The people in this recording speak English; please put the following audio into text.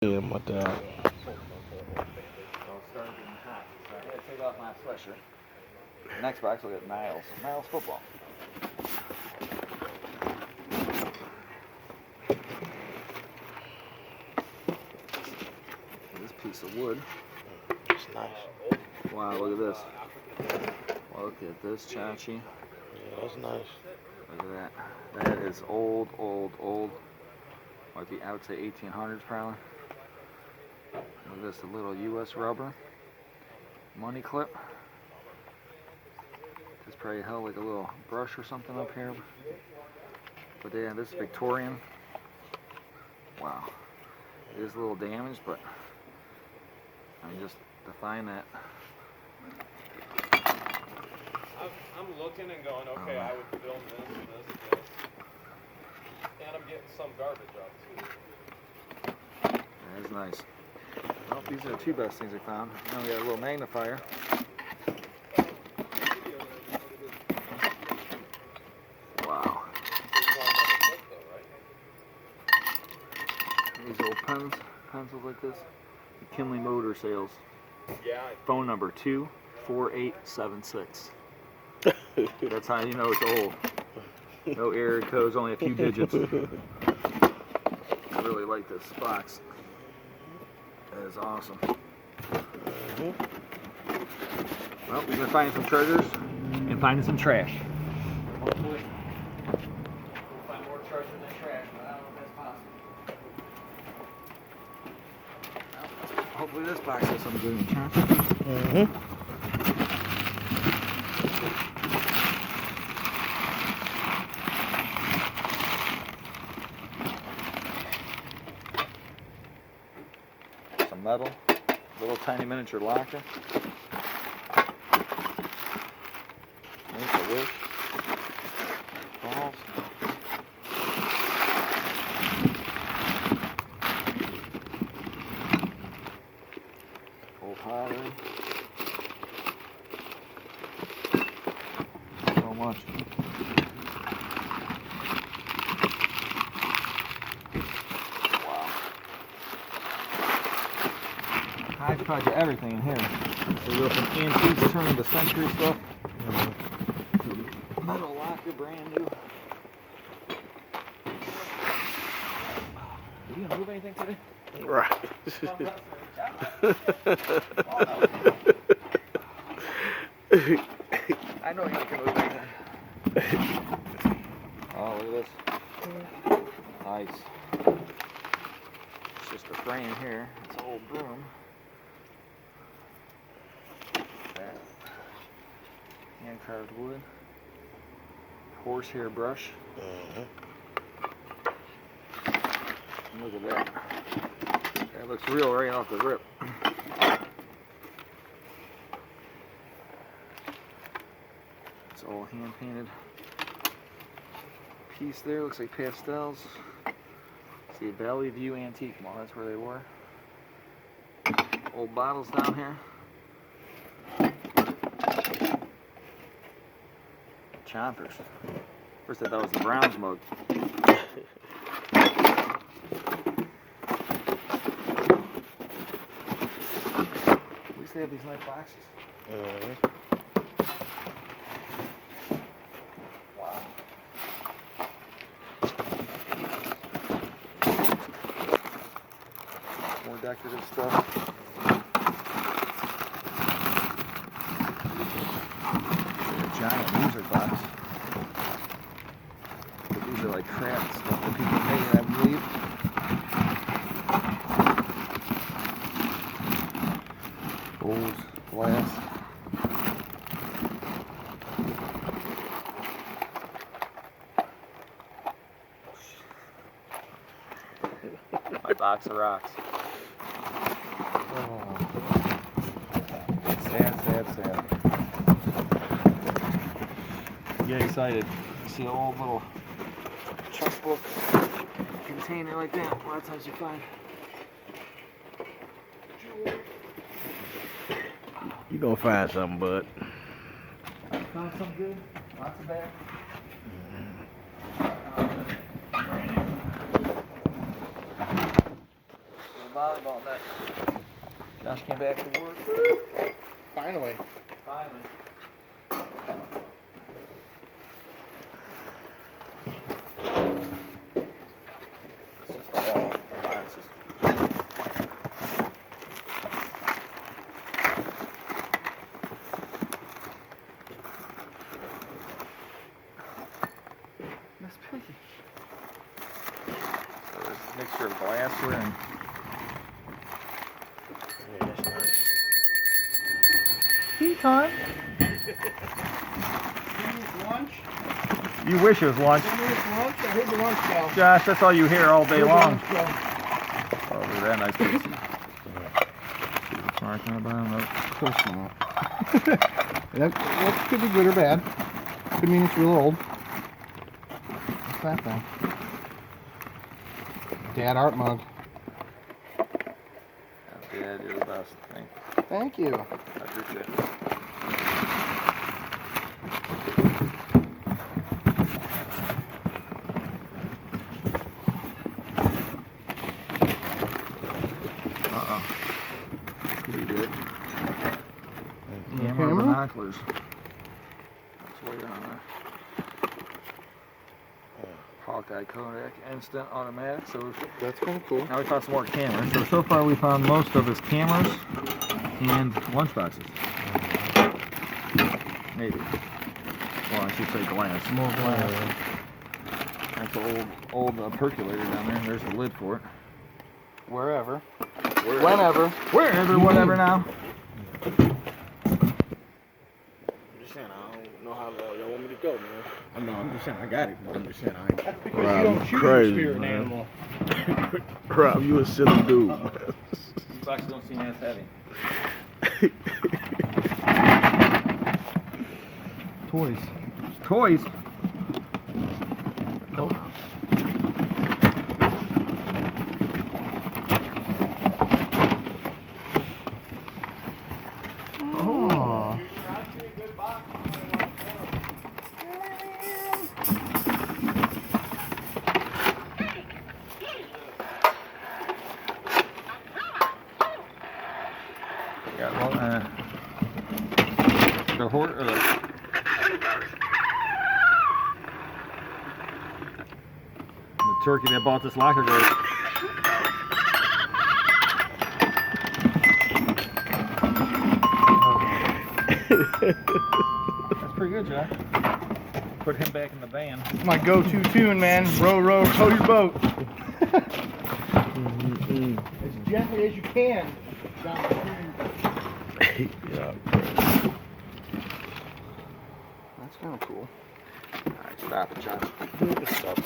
Yeah, my dad. So it started getting hot. So I had to take off my sweatshirt. The next box we'll get Niles. Niles football. This piece of wood. It's nice. Wow, look at this. Look at this Chachi. Yeah, that's nice. Look at that. That is old. Might be, I would say 1800s probably. Look at this, a little U.S. rubber money clip. This probably held like a little brush or something up here. But yeah, this is Victorian. Wow. It is a little damaged, but I'm just to find that. I'm looking and going, okay, I would film this and this and this. And I'm getting some garbage out too. That is nice. Well, these are the two best things I found. Now we got a little magnifier. Wow. These old pencils like this. McKinley Motor Sales. Yeah. Phone number 24876. That's how you know it's old. No area codes, only a few digits. I really like this box. That is awesome. Well, we're gonna find some treasures and finding some trash. Hopefully, we'll find more treasure than trash, but I don't know if that's possible. Well, hopefully, this box has some good insurance. Some metal, little tiny miniature locker. Make a wish. Balls. Old pottery. So much. Wow. Hodgepodge of everything in here. So we go from antiques turning to century stuff. Metal locker, brand new. Are you gonna move anything today? Right. I know you can move anything. Oh, look at this. Nice. It's just a frame here. It's an old broom. That. Hand carved wood. Horsehair brush. Look at that. That looks real right off the rip. It's all hand painted piece there. Looks like pastels. See a Valley View Antique Mall. That's where they were. Old bottles down here. Chompers. First I thought it was the Browns mug. At least they have these nice boxes. Wow. More decorative stuff. A giant music box. But these are like craft stuff that people make, I believe. Bowls, glass. My box of rocks. Oh. Sad. Get excited. You see an old little checkbook container like that. A lot of times you find. You gonna find something, bud. Found something good. Lots of bags. volleyball net. Josh came back to work. Finally. Finally. This is the wall. Miss Piggy. So there's a mixture of glassware and Yeah, that's nice. tea time. Lunch? You wish it was lunch. Lunch? I heard the lunch bell. Josh, that's all you hear all day long. Lunch bell. Oh, look at that nice piece. See what's marked on the bottom? Nope. Of course not. that could be good or bad. Could mean it's real old. What's that thing? Dad art mug. Yeah, you're the best. Thank you. I appreciate it. Uh-oh. Pretty good. Camera binoculars. That's way on there. Hawkeye Kodak Instant Automatic. So That's kind of cool. now we found some more cameras. So far we found most of his cameras and lunchboxes. Maybe. Well, I should say glass. More glass. That's an old percolator down there. There's the lid for it. Wherever. Whenever. Wherever, whatever now. I'm just saying, I don't know how long y'all want me to go, man. I know, I'm just saying, I got it. I'm just saying, That's because Rob, you don't you choose crazy, your spirit man. animal. Rob, you a silly dude, man. These boxes don't seem as heavy. Toys. Toys? Oh. Oh. Yeah, well, the horse, the turkey that bought this locker goes. That's pretty good, Jack. Put him back in the van. It's my go-to tune, man. Row, row, tow your boat. As gently as you can. Yeah. That's kind of cool. Alright, stop it, Josh. Stop.